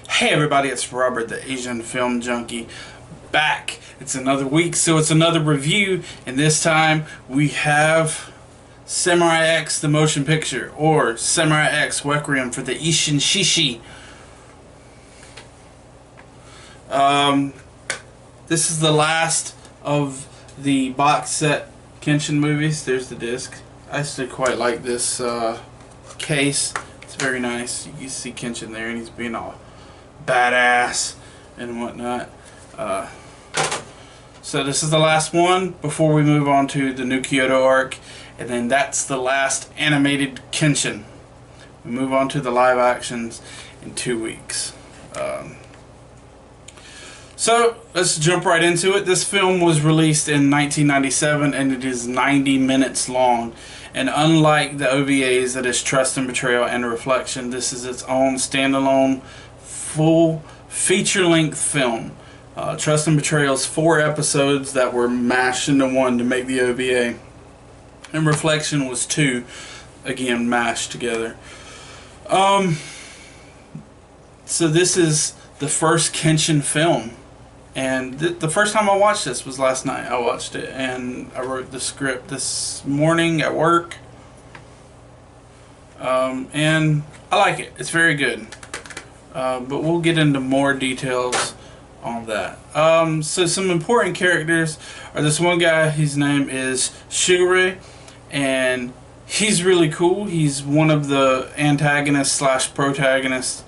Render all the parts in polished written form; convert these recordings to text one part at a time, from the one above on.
Hey everybody, it's Robert, the Asian Film Junkie, back. It's another week, so it's another review, and this time we have Samurai X the motion picture, or Samurai X Requiem for the Ishin Shishi. This is the last of the box set Kenshin movies. There's the disc. I actually quite like this case. It's very nice. You can see Kenshin there, and he's being all badass and whatnot. So this is the last one before we move on to the new Kyoto arc, and then that's the last animated Kenshin. We move on to the live actions in 2 weeks. So let's jump right into it. This film was released in 1997 and it is 90 minutes long. And unlike the OVAs that is Trust and Betrayal and Reflection, this is its own standalone full feature-length film. Trust and Betrayal is 4 episodes that were mashed into one to make the OVA. And Reflection was 2, again mashed together. So this is the first Kenshin film. And the first time I watched this was last night. I watched it and I wrote the script this morning at work. And I like it. It's very good. But we'll get into more details on that. So some important characters are this one guy. His name is Shigure, and he's really cool. He's one of the antagonists slash protagonists,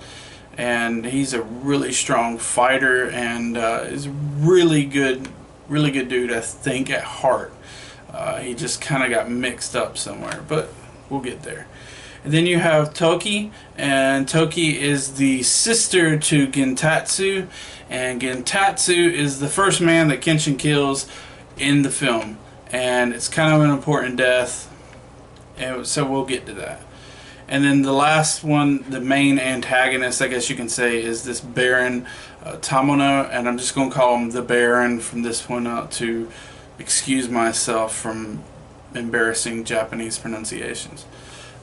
and he's a really strong fighter and is really good dude, I think, at heart. He just kind of got mixed up somewhere, but we'll get there. And then you have Toki, and Toki is the sister to Gentatsu, and Gentatsu is the first man that Kenshin kills in the film, and it's kind of an important death, and so we'll get to that. And then the last one, the main antagonist, I guess you can say, is this Baron Tamono, and I'm just going to call him the Baron from this point out to excuse myself from embarrassing Japanese pronunciations.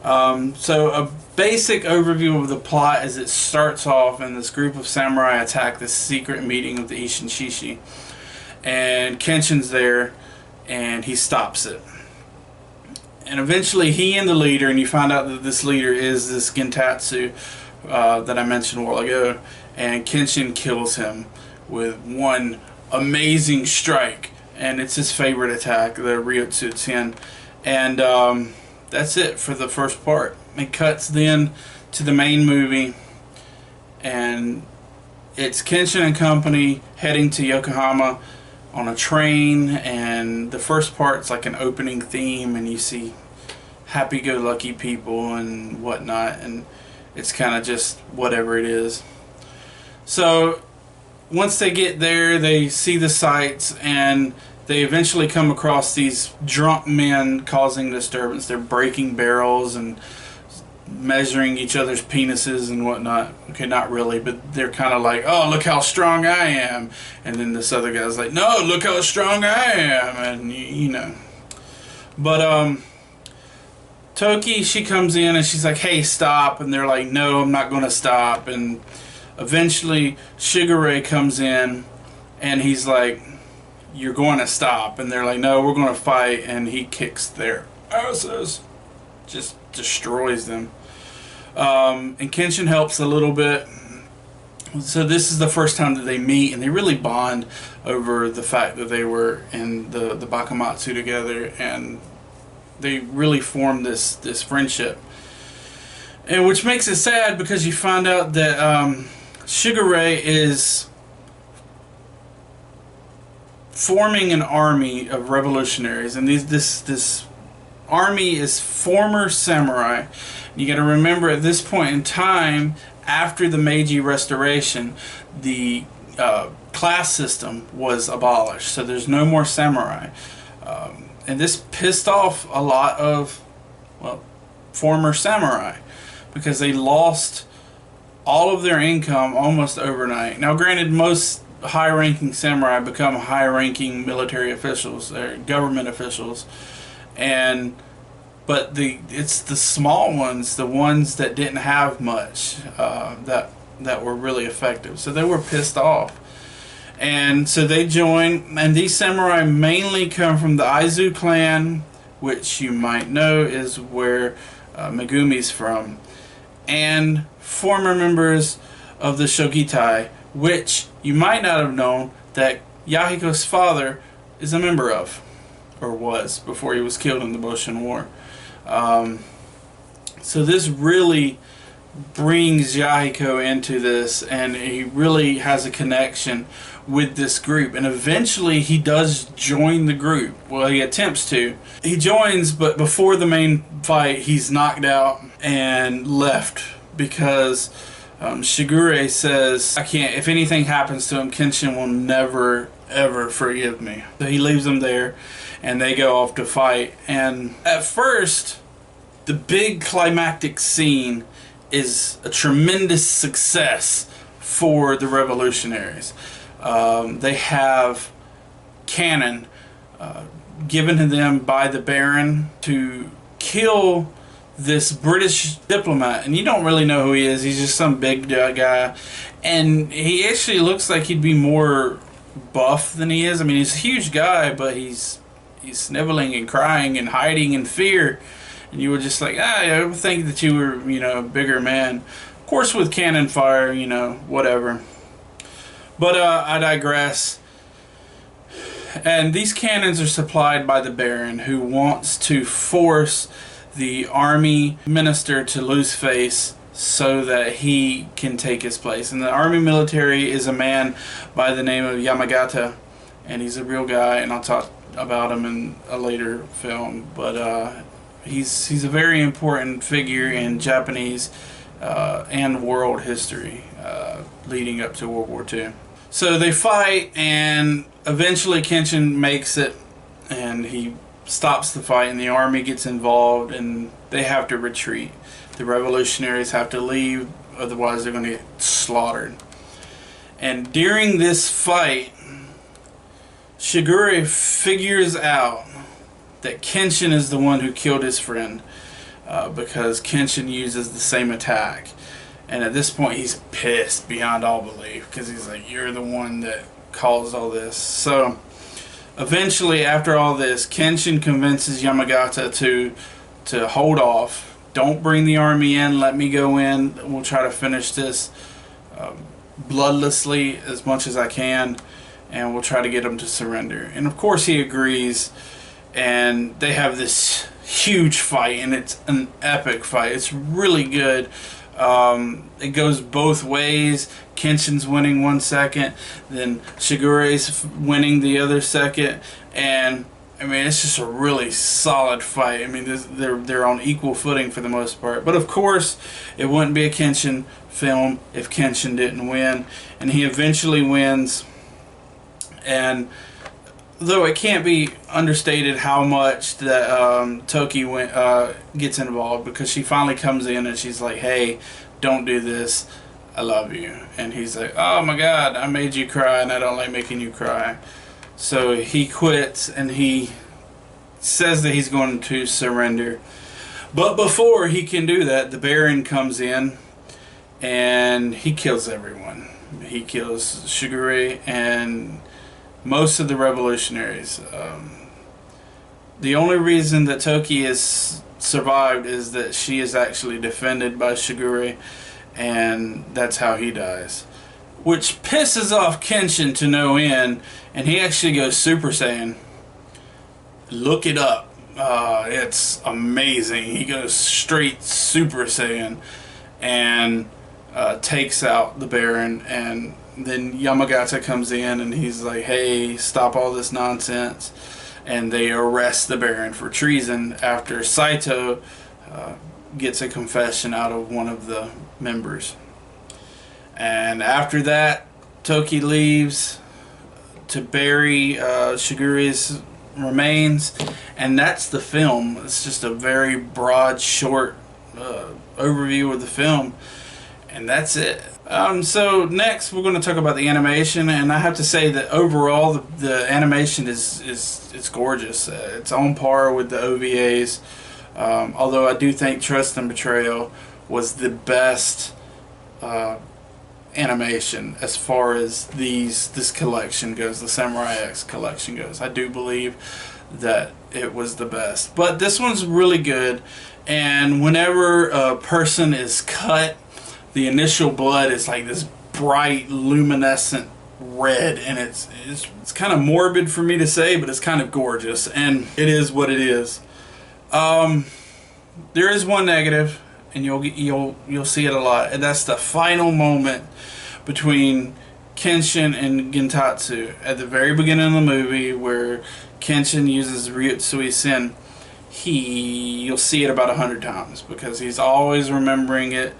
So a basic overview of the plot as it starts off, and this group of samurai attack this secret meeting of the Ishin Shishi, and Kenshin's there and he stops it. And eventually he and the leader, and you find out that this leader is this Gentatsu that I mentioned a while ago, and Kenshin kills him with one amazing strike, and it's his favorite attack, the Ryotsu Tsen. And that's it for the first part. It cuts then to the main movie, and it's Kenshin and company heading to Yokohama on a train, and the first part's like an opening theme, and you see happy-go-lucky people and whatnot, and it's kind of just whatever it is. So once they get there, they see the sights, and they eventually come across these drunk men causing disturbance. They're breaking barrels and measuring each other's penises and whatnot. Okay, not really, but they're kind of like, oh, look how strong I am. And then this other guy's like, no, look how strong I am. And, you know. But, Toki, she comes in and she's like, hey, stop. And they're like, no, I'm not going to stop. And eventually, Shigure comes in and he's like, you're going to stop. And they're like, no, we're going to fight. And he kicks their asses. Just destroys them. And Kenshin helps a little bit. So this is the first time that they meet, and they really bond over the fact that they were in the Bakumatsu together, and they really form this friendship. And which makes it sad, because you find out that Shigure is forming an army of revolutionaries, and this army is former samurai. You got to remember, at this point in time, after the Meiji Restoration, the class system was abolished, so there's no more samurai. And this pissed off a lot of, well, former samurai, because they lost all of their income almost overnight. Now granted, most high-ranking samurai become high-ranking military officials or government officials, but it's the small ones, the ones that didn't have much, that that were really effective. So they were pissed off. And so they join, and these samurai mainly come from the Aizu clan, which you might know is where Megumi's from, and former members of the Shogitai, which you might not have known that Yahiko's father is a member of, or was, before he was killed in the Boshin War. So this really brings Yahiko into this, and he really has a connection with this group, and eventually he does join the group. Well, he attempts to. He joins, but before the main fight he's knocked out and left because Shigure says, I can't, if anything happens to him, Kenshin will never ever forgive me. So he leaves them there and they go off to fight. And at first the big climactic scene is a tremendous success for the revolutionaries. They have cannon given to them by the Baron to kill this British diplomat, and you don't really know who he is. He's just some big guy, and he actually looks like he'd be more buff than he is. I mean, he's a huge guy, but he's sniveling and crying and hiding in fear, and you were just like, I would think that you were, a bigger man. Of course, with cannon fire, whatever. But I digress. And these cannons are supplied by the Baron, who wants to force the army minister to lose face so that he can take his place. And the army military is a man by the name of Yamagata, and he's a real guy, and I'll talk about him in a later film. But he's a very important figure in Japanese and world history leading up to World War II. So they fight, and eventually Kenshin makes it, and he stops the fight, and the army gets involved, and they have to retreat. The revolutionaries have to leave, otherwise they're going to get slaughtered. And during this fight, Shigure figures out that Kenshin is the one who killed his friend, because Kenshin uses the same attack. And at this point he's pissed beyond all belief, because he's like, you're the one that caused all this. So eventually, after all this, Kenshin convinces Yamagata to hold off. Don't bring the army in. Let me go in. We'll try to finish this bloodlessly as much as I can, and we'll try to get him to surrender. And of course he agrees, and they have this huge fight, and it's an epic fight. It's really good. It goes both ways. Kenshin's winning 1 second, then Shigure's winning the other second, and I mean, it's just a really solid fight. I mean, they're on equal footing for the most part. But of course, it wouldn't be a Kenshin film if Kenshin didn't win, and he eventually wins. And though it can't be understated how much that Toki gets involved, because she finally comes in and she's like, hey, don't do this, I love you. And he's like, oh my god, I made you cry and I don't like making you cry. So he quits, and he says that he's going to surrender. But before he can do that, the Baron comes in and he kills everyone. He kills Shigure and most of the revolutionaries. The only reason that Toki has survived is that she is actually defended by Shigure, and that's how he dies. Which pisses off Kenshin to no end, and he actually goes Super Saiyan. Look it up. It's amazing. He goes straight Super Saiyan and takes out the Baron, and then Yamagata comes in and he's like, hey, stop all this nonsense. And they arrest the Baron for treason after Saito gets a confession out of one of the members. And after that, Toki leaves to bury Shigure's remains, and that's the film. It's just a very broad, short overview of the film, and that's it. So next we're going to talk about the animation, and I have to say that overall the animation is gorgeous. It's on par with the OVAs, although I do think Trust and Betrayal was the best animation as far as this collection goes, the Samurai X collection goes. I do believe that it was the best. But this one's really good, and whenever a person is cut, the initial blood is like this bright luminescent red, and it's kind of morbid for me to say, but it's kind of gorgeous, and it is what it is. There is one negative, and you'll see it a lot, and that's the final moment between Kenshin and Gentatsu at the very beginning of the movie, where Kenshin uses Ryutsui Sen. You'll see it about 100 times because he's always remembering it.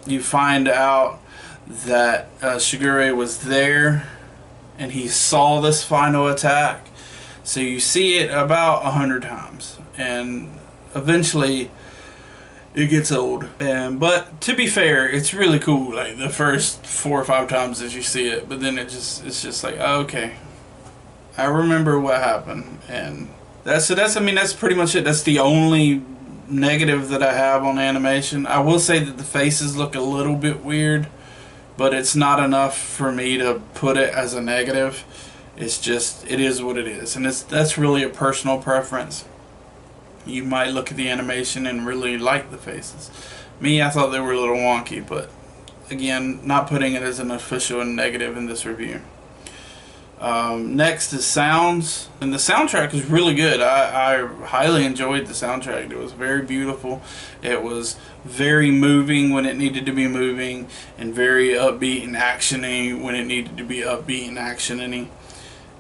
You find out that Shigure was there and he saw this final attack, so you see it about 100 times, and eventually it gets old. But to be fair, it's really cool, like the first 4 or 5 times as you see it, but then it's just like, oh, okay, I remember what happened. And that's pretty much it. That's the only negative that I have on animation. I will say that the faces look a little bit weird, but it's not enough for me to put it as a negative. It's just, it is what it is, and that's really a personal preference. You might look at the animation and really like the faces. Me, I thought they were a little wonky, but again, not putting it as an official negative in this review. Next is sounds, and the soundtrack is really good. I highly enjoyed the soundtrack. It was very beautiful. It was very moving when it needed to be moving, and very upbeat and actiony when it needed to be upbeat and actiony.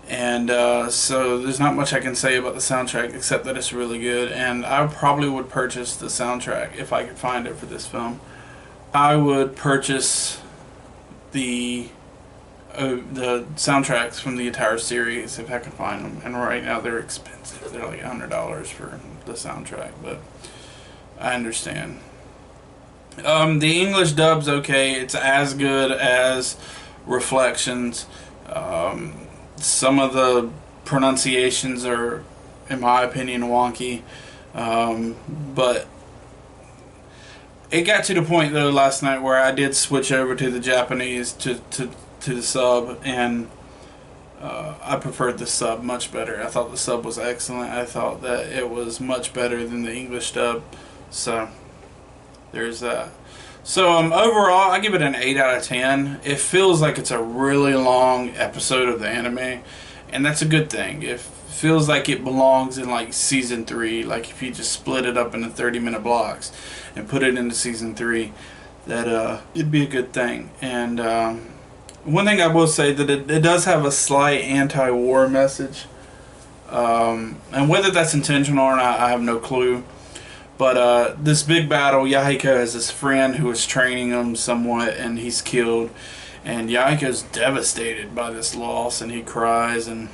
And so there's not much I can say about the soundtrack except that it's really good, and I probably would purchase the soundtrack if I could find it for this film. I would purchase the soundtracks from the entire series if I could find them, and right now they're expensive. They're like $100 for the soundtrack, but I understand. The English dub's okay. It's as good as Reflections. Some of the pronunciations are, in my opinion, wonky, but it got to the point though last night where I did switch over to the Japanese to the sub, and I preferred the sub much better. I thought the sub was excellent. I thought that it was much better than the English dub, so there's that. So overall, I give it an 8 out of 10. It feels like it's a really long episode of the anime, and that's a good thing. It feels like it belongs in like season 3. Like if you just split it up into 30-minute blocks and put it into season 3, that it'd be a good thing. And one thing I will say, that it does have a slight anti-war message, and whether that's intentional or not, I have no clue. But this big battle, Yahiko has this friend who is training him somewhat, and he's killed. And Yahiko's devastated by this loss, and he cries. And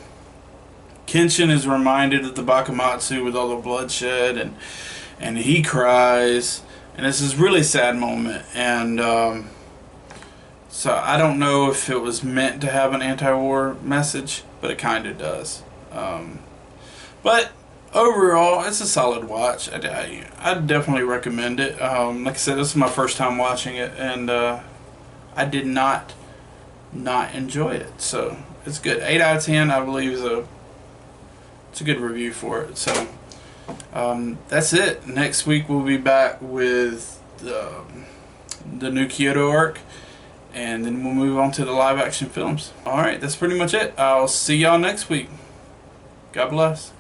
Kenshin is reminded of the Bakumatsu with all the bloodshed, and he cries. And it's this really sad moment. And so I don't know if it was meant to have an anti-war message, but it kind of does. But overall, it's a solid watch. I'd definitely recommend it. Like I said, this is my first time watching it, and I did not enjoy it. So it's good. 8 out of 10, I believe, it's a good review for it. So that's it. Next week we'll be back with the new Kyoto arc, and then we'll move on to the live action films. Alright, that's pretty much it. I'll see y'all next week. God bless.